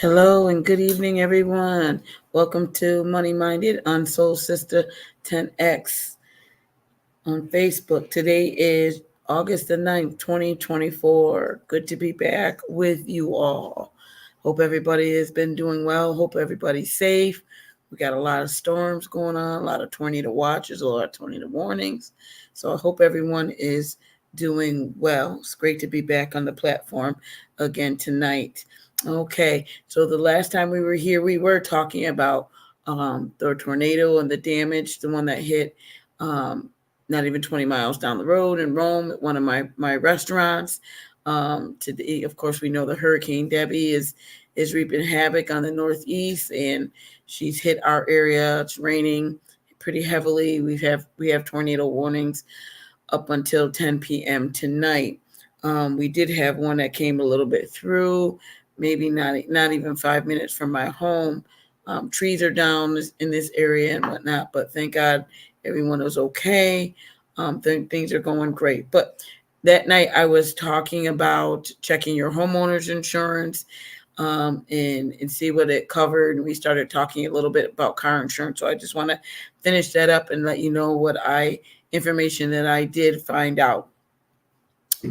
Hello and good evening, everyone. Welcome to Money Minded on Soul Sister 10X on Facebook. Today is August the 9th, 2024. Good to be back with you all. Hope everybody has been doing well. Hope everybody's safe. We got a lot of storms going on, a lot of tornado watches, a lot of tornado warnings. So I hope everyone is doing well. It's great to be back on the platform again tonight. Okay, so the last time we were here, we were talking about the tornado and the damage, the one that hit not even 20 miles down the road in Rome at one of my restaurants. Today, of course, we know the Hurricane Debbie is reaping havoc on the Northeast, and she's hit our area. It's raining pretty heavily. We have tornado warnings up until 10 p.m. tonight. We did have one that came a little bit through, maybe not even 5 minutes from my home. Trees are down in this area and whatnot, but thank God everyone was okay. Things are going great. But that night I was talking about checking your homeowner's insurance and see what it covered. And we started talking a little bit about car insurance. So I just want to finish that up and let you know what information that I did find out.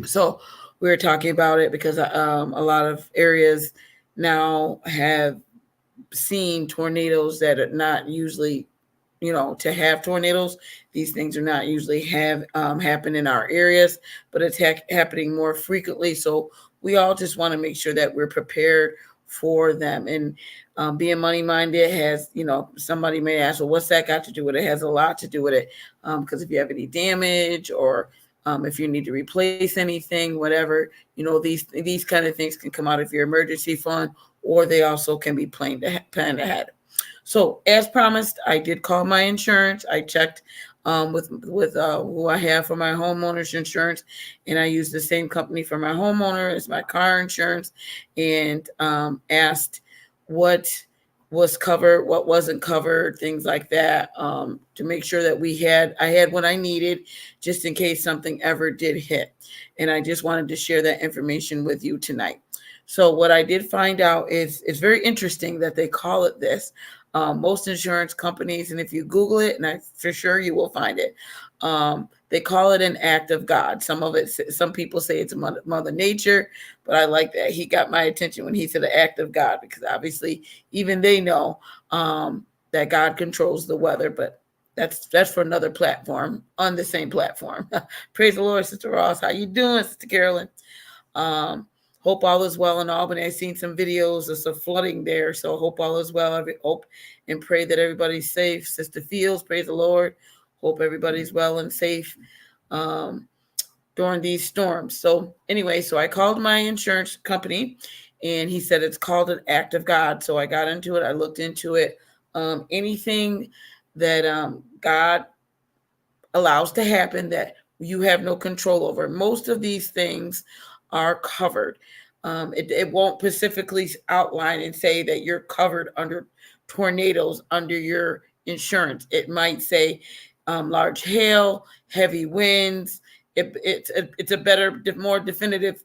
So we were talking about it because a lot of areas now have seen tornadoes that are not usually, to have tornadoes. These things are not usually have happen in our areas, but it's happening more frequently. So we all just want to make sure that we're prepared for them. And being money minded has, somebody may ask, well, what's that got to do with it? It has a lot to do with it. Because if you have any damage or if you need to replace anything, whatever, these kind of things can come out of your emergency fund, or they also can be planned ahead. So as promised, I did call my insurance. I checked with who I have for my homeowner's insurance, and I used the same company for my homeowner as my car insurance, and asked what was covered, what wasn't covered, things like that, to make sure that I had what I needed just in case something ever did hit. And I just wanted to share that information with you tonight. So what I did find out is it's very interesting that they call it this. Most insurance companies, and if you Google it, and for sure you will find it, they call it an act of God. Some people say it's Mother Nature, but I like that he got my attention when he said an act of God, because obviously even they know that God controls the weather. But that's for another platform on the same platform. Praise the Lord, Sister Ross. How you doing, Sister Carolyn? Hope all is well in Albany. I've seen some videos of some flooding there, so hope all is well. I hope and pray that everybody's safe. Sister Fields, praise the Lord. Hope everybody's well and safe during these storms. So anyway, so I called my insurance company, and he said it's called an act of God. So I got into it. I looked into it. Anything that God allows to happen that you have no control over, most of these things are covered. It won't specifically outline and say that you're covered under tornadoes under your insurance. It might say large hail, heavy winds. It's a better, more definitive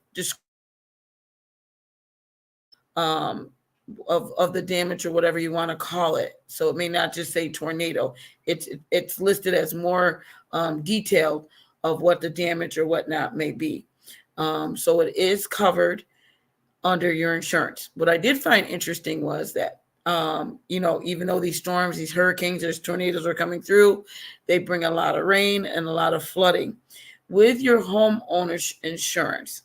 um, of the damage or whatever you want to call it. So it may not just say tornado. It's listed as more detailed of what the damage or whatnot may be. So it is covered under your insurance. What I did find interesting was that, even though these storms, these hurricanes, these tornadoes are coming through, they bring a lot of rain and a lot of flooding. With your homeowner's insurance,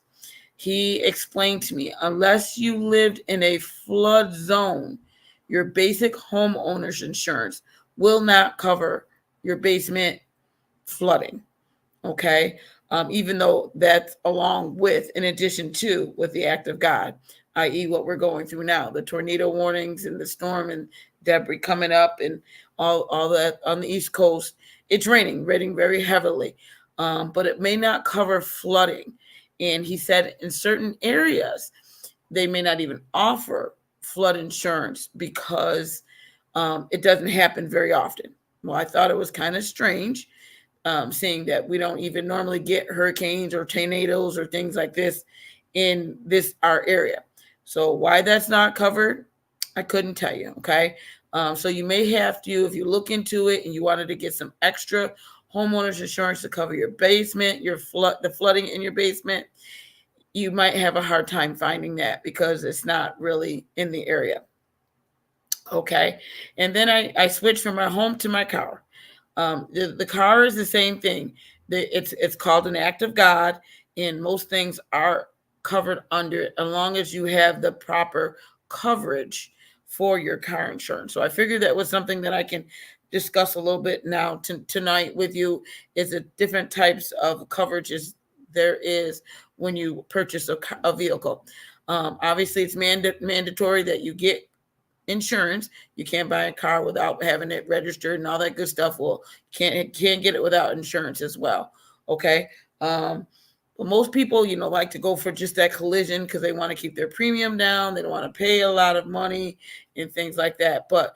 he explained to me, unless you lived in a flood zone, your basic homeowner's insurance will not cover your basement flooding. Okay. Even though that's along with, in addition to, with the act of God, i.e., what we're going through now, the tornado warnings and the storm and debris coming up and all that on the East Coast. It's raining very heavily, but it may not cover flooding. And he said in certain areas, they may not even offer flood insurance because it doesn't happen very often. Well, I thought it was kind of strange, seeing that we don't even normally get hurricanes or tornadoes or things like this in our area. So why that's not covered, I couldn't tell you. Okay. So you may have to, if you look into it and you wanted to get some extra homeowners insurance to cover your basement, the flooding in your basement, you might have a hard time finding that because it's not really in the area. Okay. And then I switched from my home to my car. The car is the same thing. It's called an act of God, and most things are covered under it, as long as you have the proper coverage for your car insurance. So I figured that was something that I can discuss a little bit now tonight with you. Is the different types of coverages there is when you purchase a vehicle. Obviously, it's mandatory that you get insurance. You can't buy a car without having it registered and all that good stuff. Well, can't get it without insurance as well. Okay. But most people, like to go for just that collision because they want to keep their premium down. They don't want to pay a lot of money and things like that. But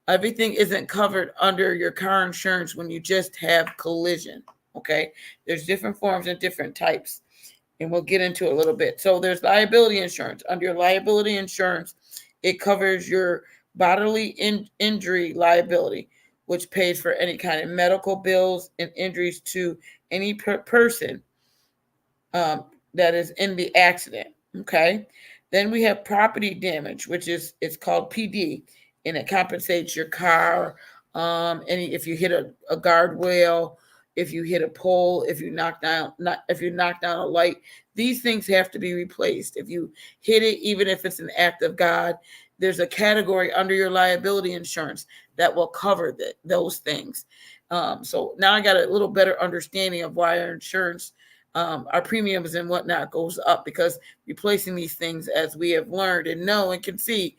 everything isn't covered under your car insurance when you just have collision. Okay. There's different forms and different types, and we'll get into it a little bit. So there's liability insurance. Under your liability insurance, it covers your bodily injury liability, which pays for any kind of medical bills and injuries to any person that is in the accident. Okay. Then we have property damage, which it's called PD, and it compensates your car. If you hit a guardrail, if you hit a pole, if you knock down a light, these things have to be replaced. If you hit it, even if it's an act of God, there's a category under your liability insurance that will cover those things. So now I got a little better understanding of why our insurance, our premiums and whatnot goes up, because replacing these things, as we have learned and know and can see,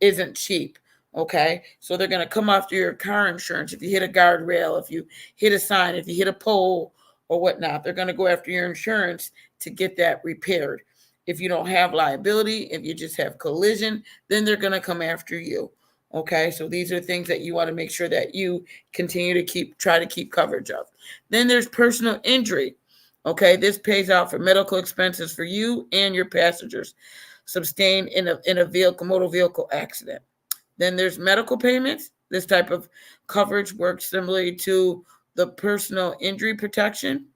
isn't cheap. Okay, so they're going to come after your car insurance if you hit a guardrail, if you hit a sign, if you hit a pole or whatnot. They're going to go after your insurance to get that repaired. If you don't have liability, if you just have collision, then they're going to come after you. Okay, so these are things that you want to make sure that you continue to try to keep coverage of. Then there's personal injury. Okay, this pays out for medical expenses for you and your passengers sustained in a motor vehicle accident. Then there's medical payments. This type of coverage works similarly to the personal injury protection.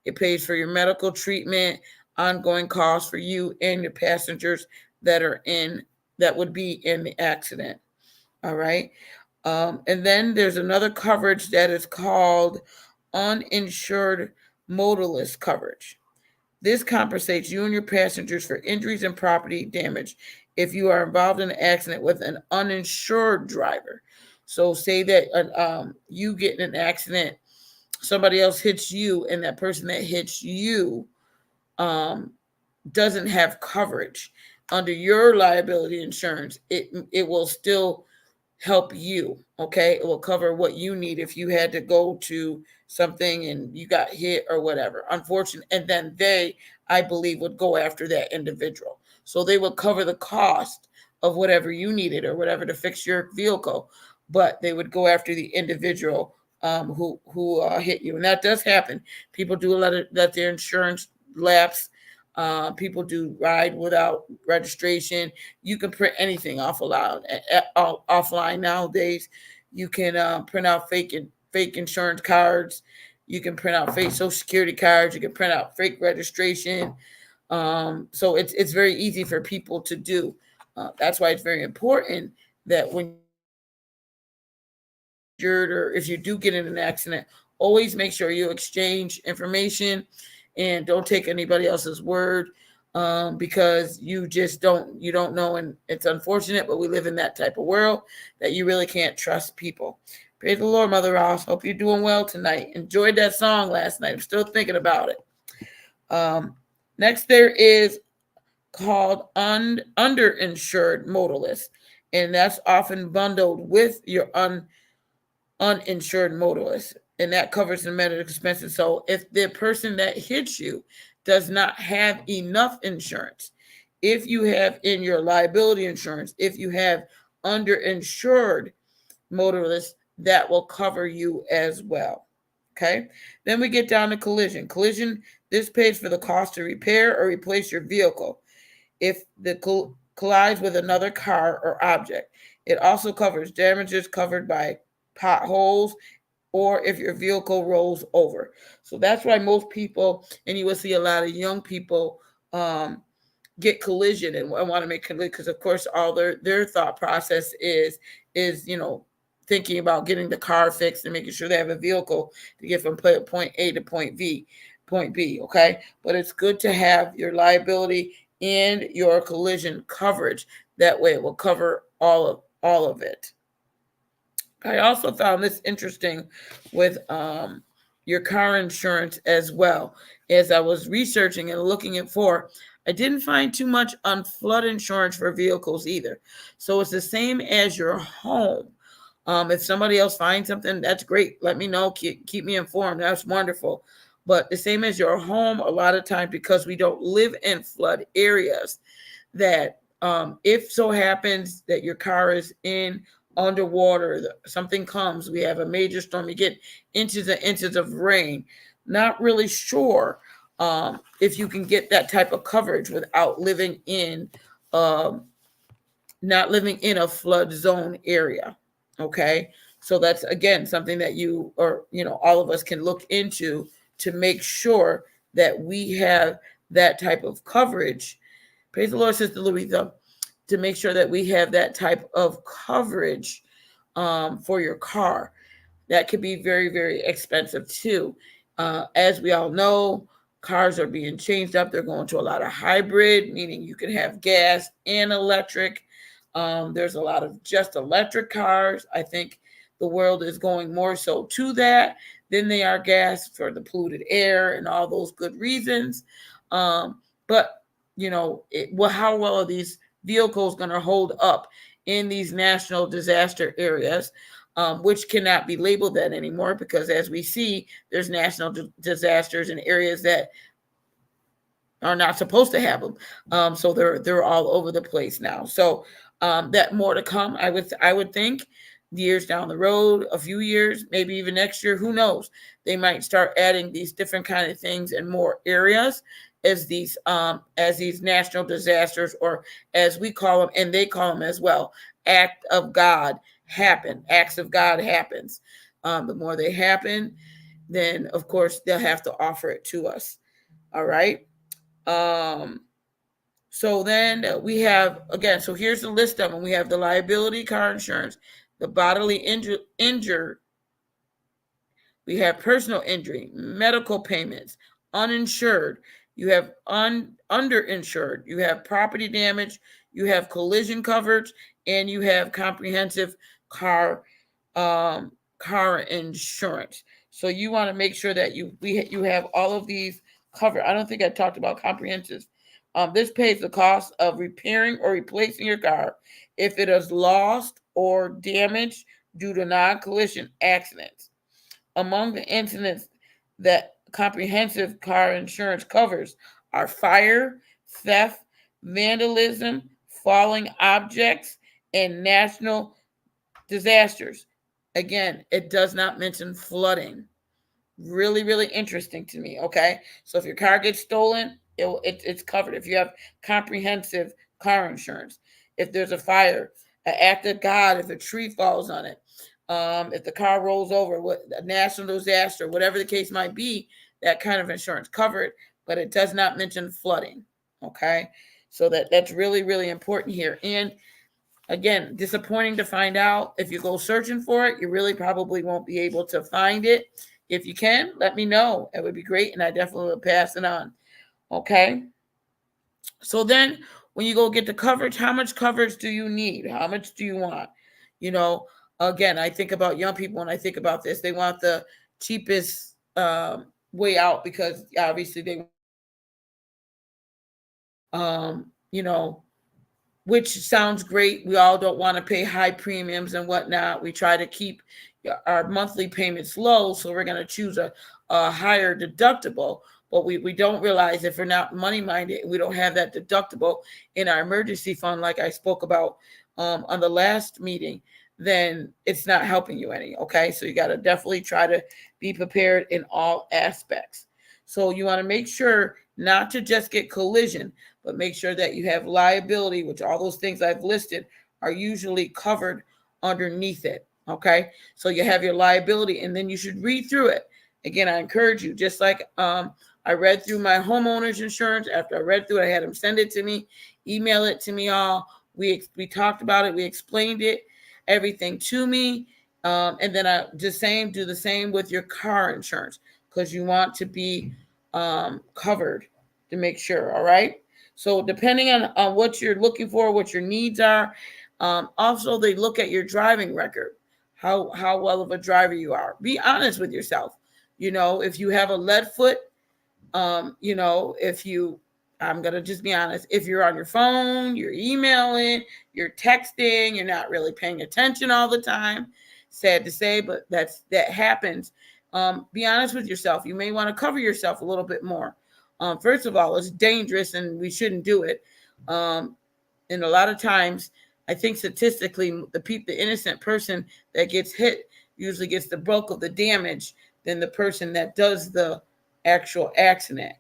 It pays for your medical treatment, ongoing costs for you and your passengers that would be in the accident. All right. And then there's another coverage that is called uninsured motorist coverage. This compensates you and your passengers for injuries and property damage if you are involved in an accident with an uninsured driver. So say that you get in an accident, somebody else hits you, and that person that hits you doesn't have coverage under your liability insurance. It will still help you. Okay, it will cover what you need if you had to go to something and you got hit or whatever. Unfortunate, and then I believe, would go after that individual. So they will cover the cost of whatever you needed or whatever to fix your vehicle, but they would go after the individual who hit you, and that does happen. People do let their insurance lapse. People do ride without registration. You can print anything offline nowadays. You can print out fake insurance cards. You can print out fake Social Security cards. You can print out fake registration. So it's very easy for people to do. That's why it's very important that when you're or if you do get in an accident, always make sure you exchange information and don't take anybody else's word, because you don't know, and it's unfortunate, but we live in that type of world that you really can't trust people. Praise the Lord, Mother Ross. Hope you're doing well tonight. Enjoyed that song last night. I'm still thinking about it. Next, there is called underinsured motorist, and that's often bundled with your uninsured motorist, and that covers the medical expenses. So if the person that hits you does not have enough insurance, if you have in your liability insurance, if you have underinsured motorists, that will cover you as well. Okay. Then we get down to collision. Collision, this pays for the cost to repair or replace your vehicle. If the collides with another car or object. It also covers damages covered by potholes or if your vehicle rolls over. So that's why most people, and you will see a lot of young people, get collision and want to make collision because, of course, all their thought process is thinking about getting the car fixed and making sure they have a vehicle to get from point A to point B. Okay, but it's good to have your liability and your collision coverage. That way, it will cover all of it. I also found this interesting with your car insurance as well. As I was researching and looking for, I didn't find too much on flood insurance for vehicles either. So it's the same as your home. If somebody else finds something, that's great. Let me know. Keep me informed. That's wonderful. But the same as your home, a lot of times, because we don't live in flood areas, that if so happens that your car is in underwater, something comes, we have a major storm, you get inches and inches of rain, not really sure if you can get that type of coverage without living in not living in a flood zone area. Okay, so that's again something that you or all of us can look into to make sure that we have that type of coverage. Praise the Lord, Sister Louisa. To make sure that we have that type of coverage for your car. That could be very, very expensive too. As we all know, cars are being changed up. They're going to a lot of hybrid, meaning you can have gas and electric. There's a lot of just electric cars. I think the world is going more so to that than they are gas for the polluted air and all those good reasons. But how well are these vehicles going to hold up in these national disaster areas, which cannot be labeled that anymore because, as we see, there's national disasters in areas that are not supposed to have them. So they're all over the place now. So that more to come. I would think years down the road, a few years, maybe even next year, who knows? They might start adding these different kind of things in more areas as these national disasters, or as we call them, and they call them as well, acts of God happens. The more they happen, then of course they'll have to offer it to us. All right. So then we have, again, so here's the list of them. We have the liability car insurance, the bodily injured. We have personal injury, medical payments, uninsured. You have underinsured. You have property damage. You have collision coverage, and you have comprehensive car insurance. So you want to make sure that you have all of these covered. I don't think I talked about comprehensive. This pays the cost of repairing or replacing your car if it is lost or damaged due to non-collision accidents. Among the incidents that comprehensive car insurance covers are fire, theft, vandalism, falling objects, and national disasters. Again, it does not mention flooding. Really, really interesting to me. Okay, so if your car gets stolen, it's covered. If you have comprehensive car insurance, if there's a fire, an act of God, if a tree falls on it, if the car rolls over, a national disaster, whatever the case might be, that kind of insurance covered, but it does not mention flooding. Okay, so that's really, really important here. And again, disappointing to find out. If you go searching for it, you really probably won't be able to find it. If you can, let me know. It would be great, and I definitely will pass it on. Okay. So then when you go get the coverage, how much coverage do you need? How much do you want? Again, I think about young people when I think about this. They want the cheapest way out because obviously they, which sounds great. We all don't want to pay high premiums and whatnot. We try to keep our monthly payments low, so we're going to choose a higher deductible. But we don't realize if we're not money minded, we don't have that deductible in our emergency fund, like I spoke about on the last meeting, then it's not helping you any. Okay, so you got to definitely try to be prepared in all aspects. So you want to make sure not to just get collision, but make sure that you have liability, which all those things I've listed are usually covered underneath it. Okay, so you have your liability, and then you should read through it. Again, I encourage you, just like I read through my homeowner's insurance. After I read through it, I had them send it to me, email it to me all. We talked about it, we explained it, everything to me. And then I just do the same with your car insurance, because you want to be covered to make sure. All right. So depending on what you're looking for, what your needs are, also they look at your driving record, how well of a driver you are. Be honest with yourself. If you have a lead foot, if you, I'm going to just be honest, if you're on your phone, you're emailing, you're texting, you're not really paying attention all the time. Sad to say, but that happens. Be honest with yourself. You may want to cover yourself a little bit more. First of all, it's dangerous and we shouldn't do it. And a lot of times, I think statistically, the innocent person that gets hit usually gets the bulk of the damage than the person that does the actual accident.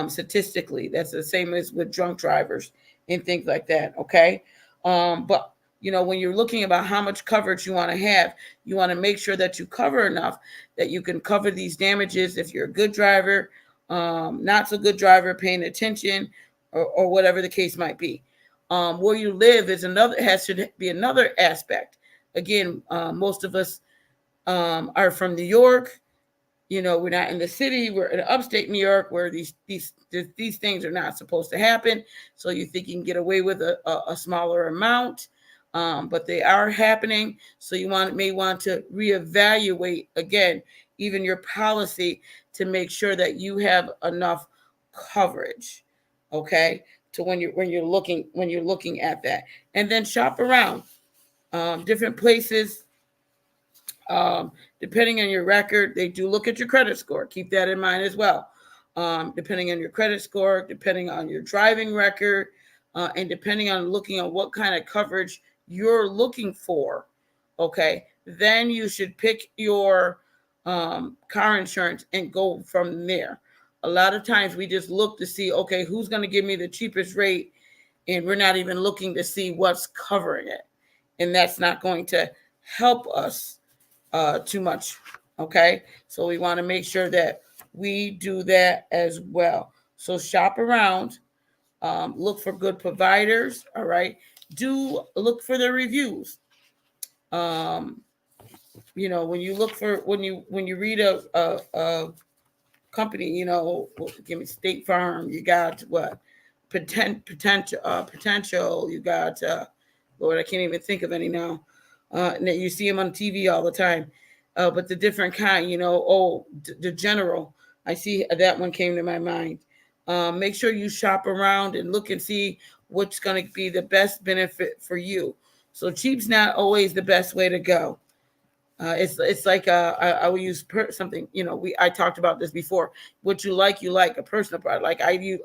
Statistically, that's the same as with drunk drivers and things like that. Okay. But when you're looking about how much coverage you want to have, you want to make sure that you cover enough that you can cover these damages if you're a good driver, not so good driver, paying attention, or whatever the case might be. Where you live has to be another aspect. Again, most of us are from New York. We're not in the city. We're in upstate New York, where these things are not supposed to happen. So you think you can get away with a smaller amount, but they are happening. So you may want to reevaluate again, even your policy, to make sure that you have enough coverage. Okay, to when you're looking at that, and then shop around different places. Depending on your record, they do look at your credit score. Keep that in mind as well. Depending on your credit score, depending on your driving record, and depending on looking at what kind of coverage you're looking for, okay, then you should pick your car insurance and go from there. A lot of times we just look to see, okay, who's going to give me the cheapest rate, and we're not even looking to see what's covering it. And that's not going to help us too much. Okay. So we want to make sure that we do that as well. So shop around, look for good providers. All right. Do look for their reviews. When you look for, when you read a company, give me State Farm, you got what? Potential, you got, Lord, I can't even think of any now. And you see them on TV all the time. But the different kind, the General, I see that one came to my mind. Make sure you shop around and look and see what's going to be the best benefit for you. So cheap's not always the best way to go. It's like I will use something. I talked about this before. What you like, a personal product. Like I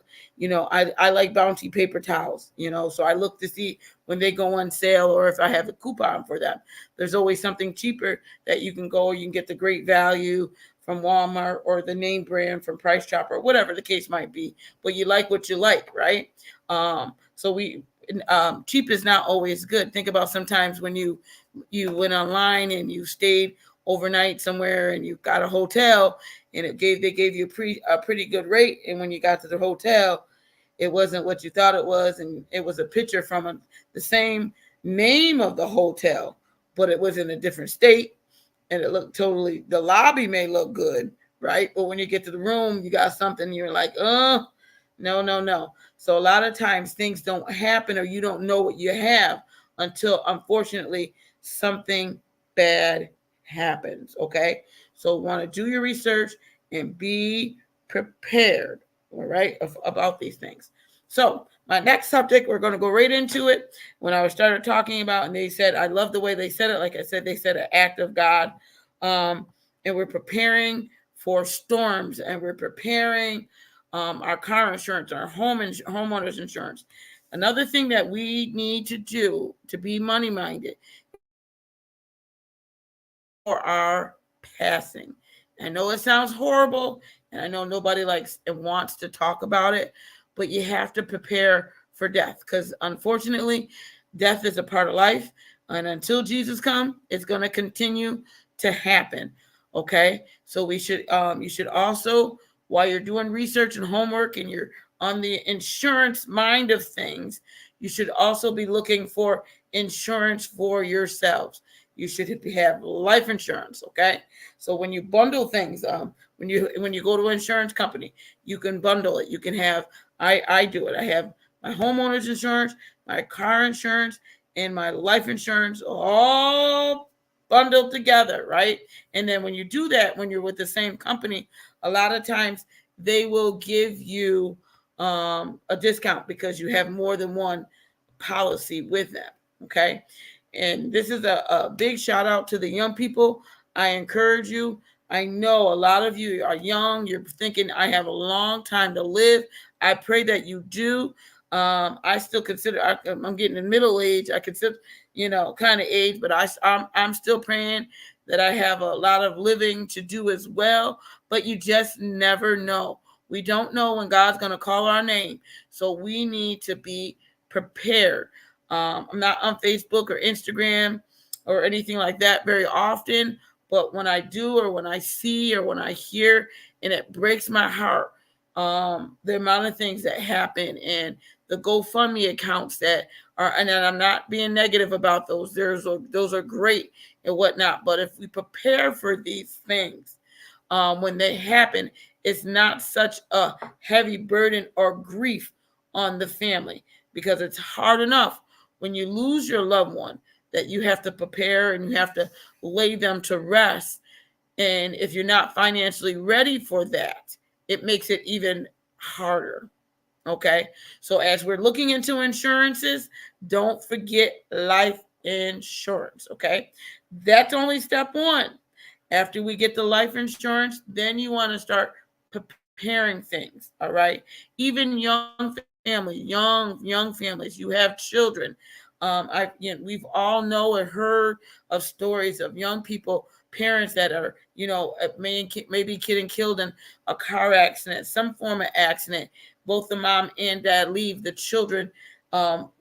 like Bounty paper towels. So I look to see when they go on sale, or if I have a coupon for them. There's always something cheaper that you can go. You can get the great value from Walmart, or the name brand from Price Chopper, whatever the case might be. But you like what you like, right? Cheap is not always good. Think about sometimes when you went online and you stayed overnight somewhere and you got a hotel, and they gave you a pretty good rate, and when you got to the hotel, it wasn't what you thought it was, and it was a picture from the same name of the hotel, but it was in a different state, and it looked totally, the lobby may look good, right? But when you get to the room, you got something, you're like, no. So a lot of times things don't happen, or you don't know what you have until, unfortunately, something bad happens. Okay. So want to do your research and be prepared. All right. About these things. So my next subject, we're going to go right into it. When I started talking about, and they said, I love the way they said it. Like I said, they said an act of God. And we're preparing for storms, and we're preparing our car insurance, our homeowners insurance. Another thing that we need to do to be money minded for our passing. I know it sounds horrible, and I know nobody likes and wants to talk about it, but you have to prepare for death, because unfortunately, death is a part of life. And until Jesus comes, it's going to continue to happen. Okay. So you should also, while you're doing research and homework and you're on the insurance mind of things, you should also be looking for insurance for yourselves. You should have life insurance. Okay. So when you bundle things, when you go to an insurance company, you can bundle it. You can have, I do it. I have my homeowner's insurance, my car insurance, and my life insurance all bundled together, right? And then when you do that, when you're with the same company, a lot of times they will give you a discount because you have more than one policy with them. Okay. And this is a big shout out to the young people. I encourage you. I know a lot of you are young. You're thinking, I have a long time to live. I pray that you do. I still consider, I'm getting in middle age. I consider, kind of age, but I'm still praying that I have a lot of living to do as well. But you just never know. We don't know when God's going to call our name. So we need to be prepared. I'm not on Facebook or Instagram or anything like that very often, but when I do, or when I see, or when I hear, and it breaks my heart, the amount of things that happen, and the GoFundMe accounts that are, and I'm not being negative about those. Those are great and whatnot. But if we prepare for these things, when they happen, it's not such a heavy burden or grief on the family, because it's hard enough when you lose your loved one that you have to prepare and you have to lay them to rest. And if you're not financially ready for that, it makes it even harder. Okay. So as we're looking into insurances, don't forget life insurance. Okay. That's only step one. After we get the life insurance, then you want to start preparing things. All right. Even young families, you have children. We've all know and heard of stories of young people, parents that are, maybe getting killed in a car accident, some form of accident. Both the mom and dad leave the children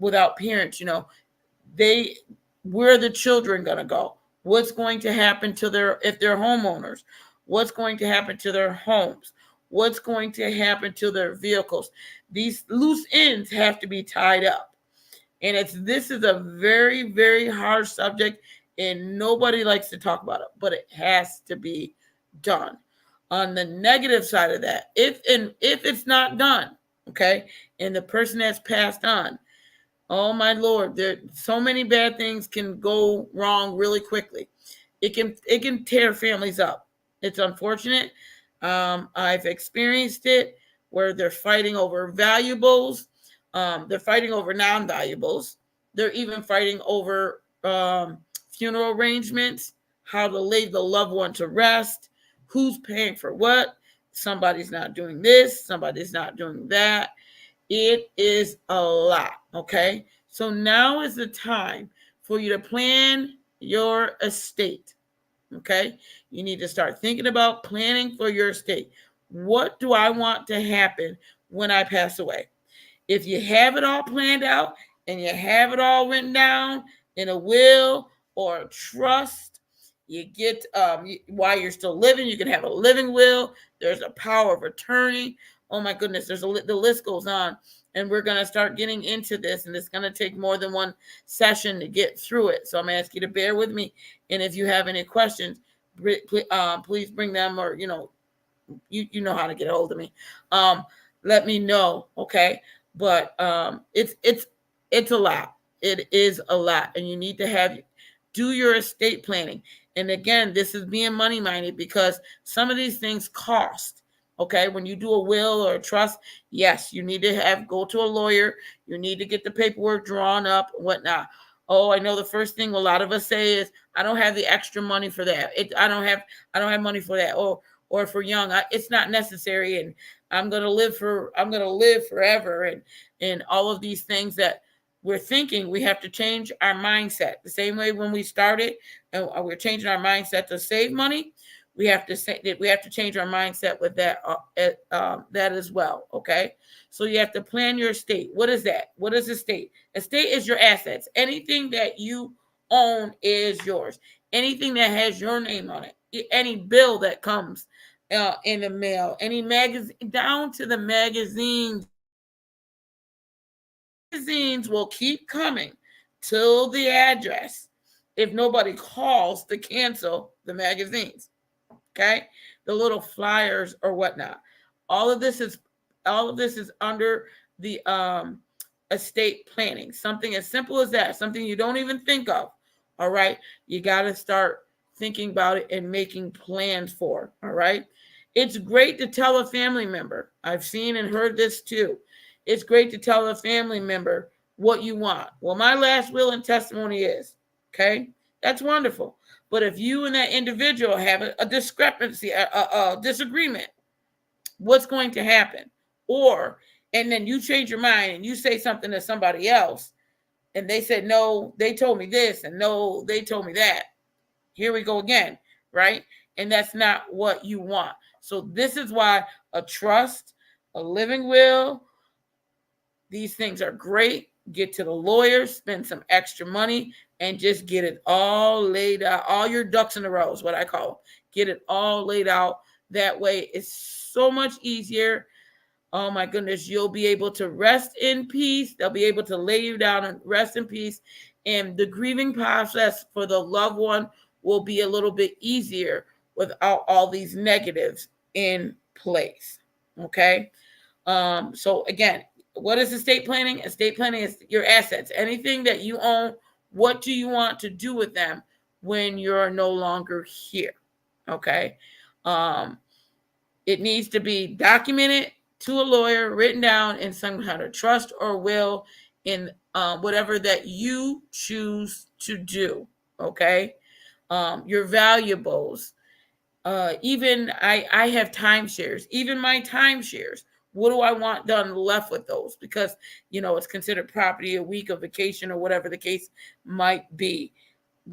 without parents. Where are the children going to go? What's going to happen to if they're homeowners? What's going to happen to their homes? What's going to happen to their vehicles? These loose ends have to be tied up. And this is a very, very hard subject, and nobody likes to talk about it, but it has to be done. On the negative side of that, if it's not done, okay, and the person has passed on, oh my Lord, there so many bad things can go wrong really quickly. It can tear families up. It's unfortunate. I've experienced it where they're fighting over valuables. They're fighting over non-valuables. They're even fighting over funeral arrangements, how to lay the loved one to rest, who's paying for what. Somebody's not doing this, somebody's not doing that. It is a lot, okay? So now is the time for you to plan your estate, okay? You need to start thinking about planning for your estate. What do I want to happen when I pass away? If you have it all planned out and you have it all written down in a will or a trust, you get, while you're still living, you can have a living will. There's a power of attorney. Oh my goodness, the list goes on. And we're going to start getting into this, and it's going to take more than one session to get through it. So I'm going to ask you to bear with me. And if you have any questions, please bring them, or, you know how to get a hold of me. Let me know. Okay. But it's a lot. It is a lot. And you need to do your estate planning. And again, this is being money minded, because some of these things cost. Okay, when you do a will or a trust, yes, you need to go to a lawyer. You need to get the paperwork drawn up, whatnot. Oh, I know the first thing a lot of us say is, I don't have the extra money for that. I don't have money for that. Or for young, it's not necessary, and I'm gonna live forever, and all of these things that we're thinking. We have to change our mindset. The same way when we started, and we're changing our mindset to save money. we have to say that we have to change our mindset with that that as well. Okay, so you have to plan your estate. What is that? What is estate? Estate is your assets. Anything that you own is yours. Anything that has your name on it. Any bill that comes in the mail. Any magazine, down to the magazines. Magazines will keep coming till the address if nobody calls to cancel the magazines. Okay, the little flyers or whatnot. All of this is under the estate planning. Something as simple as that, something you don't even think of. All right, you got to start thinking about it and making plans for. All right, it's great to tell a family member. I've seen and heard this too. It's great to tell a family member what you want. Well, my last will and testimony is, okay, that's wonderful. But if you and that individual have a discrepancy, a disagreement, what's going to happen? And then you change your mind and you say something to somebody else, and they said, no, they told me this, and no, they told me that. Here we go again, right? And that's not what you want. So this is why a trust, a living will, these things are great. Get to the lawyer, spend some extra money, and just get it all laid out. All your ducks in a row is what I call them. Get it all laid out. That way it's so much easier. Oh my goodness, you'll be able to rest in peace. They'll be able to lay you down and rest in peace. And the grieving process for the loved one will be a little bit easier without all these negatives in place. Okay. So again, what is estate planning? Estate planning is your assets. Anything that you own, what do you want to do with them when you're no longer here? Okay. It needs to be documented to a lawyer, written down in some kind of trust or will, in whatever that you choose to do. Okay. Your valuables. Even I have timeshares. Even my timeshares. What do I want done left with those? Because, it's considered property, a week of vacation, or whatever the case might be.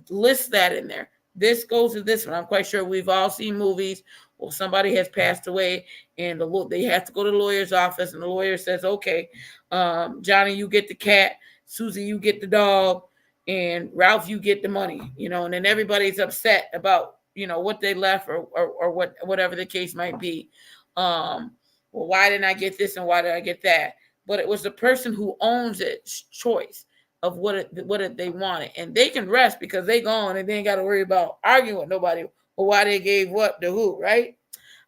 List that in there. This goes to this one. I'm quite sure we've all seen movies. Well, somebody has passed away, and they have to go to the lawyer's office, and the lawyer says, okay, Johnny, you get the cat. Susie, you get the dog. And Ralph, you get the money. And then everybody's upset about, what they left or whatever the case might be. Well, why didn't I get this and why did I get that? But it was the person who owns it's choice of what they wanted. And they can rest because they gone and they ain't got to worry about arguing with nobody or why they gave what to who, right?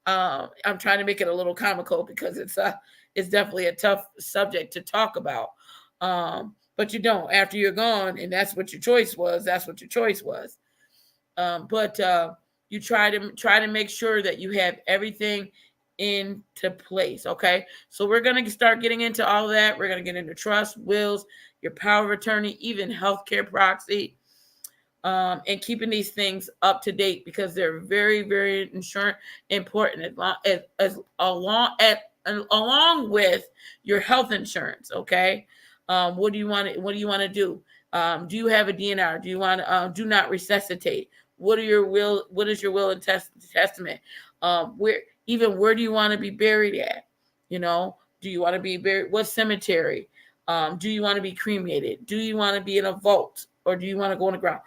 I'm trying to make it a little comical because it's definitely a tough subject to talk about. But you don't. After you're gone and that's what your choice was, that's what your choice was. But you try to make sure that you have everything into place. Okay, so we're going to start getting into all of that. We're going to get into trust, wills, your power of attorney, even healthcare proxy, and keeping these things up to date because they're very, very important along with your health insurance. Okay, what do you want to do? Do you have a DNR? Do you want to do not resuscitate? What is your will and testament? Where do you want to be buried at? Do you want to be buried? What cemetery? Do you want to be cremated? Do you want to be in a vault or do you want to go on the ground?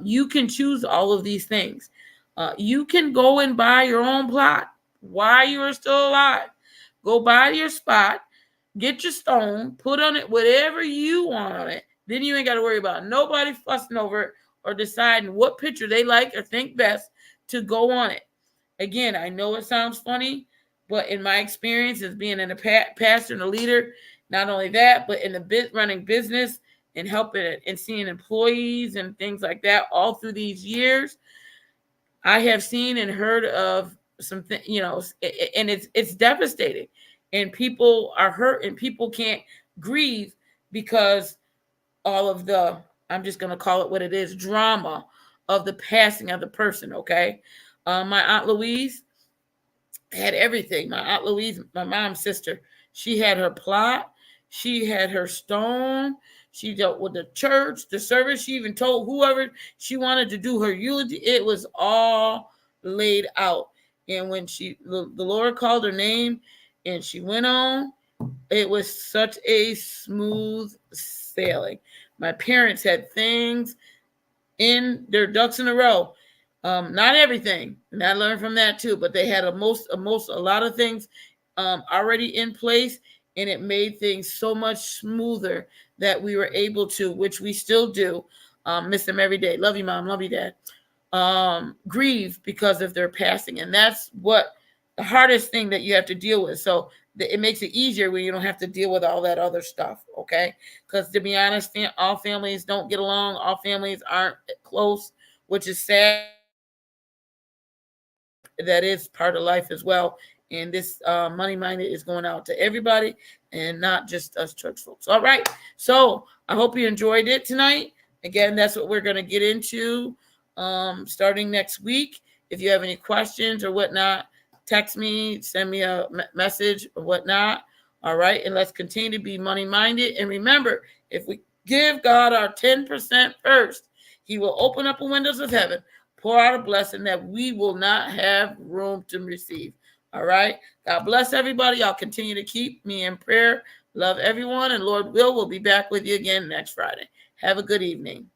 You can choose all of these things. You can go and buy your own plot while you are still alive. Go buy your spot, get your stone, put on it whatever you want on it. Then you ain't got to worry about nobody fussing over it or deciding what picture they like or think best to go on it. Again, I know it sounds funny, but in my experience as being a pastor and a leader, not only that, but in the running business and helping and seeing employees and things like that all through these years, I have seen and heard of something, and it's devastating. And people are hurt and people can't grieve because all of the, I'm just going to call it what it is, drama of the passing of the person, okay? My Aunt Louise had everything. My Aunt Louise, my mom's sister, she had her plot. She had her stone. She dealt with the church, the service. She even told whoever she wanted to do her eulogy. It was all laid out. And when the Lord called her name and she went on, it was such a smooth sailing. My parents had things in their ducks in a row. Not everything, and I learned from that too. But they had a lot of things already in place, and it made things so much smoother that we were able to, which we still do, miss them every day. Love you, Mom. Love you, Dad. Grieve because of their passing, and that's what the hardest thing that you have to deal with. So it makes it easier when you don't have to deal with all that other stuff. Okay, because to be honest, all families don't get along. All families aren't close, which is sad. That is part of life as well. And this Money Minded is going out to everybody and not just us church folks. All right. So I hope you enjoyed it tonight. Again, that's what we're going to get into starting next week. If you have any questions or whatnot, text me, send me a message or whatnot. All right. And let's continue to be money minded. And remember, if we give God our 10% first, He will open up the windows of heaven, pour out a blessing that we will not have room to receive. All right. God bless everybody. Y'all continue to keep me in prayer. Love everyone. And Lord will, we'll be back with you again next Friday. Have a good evening.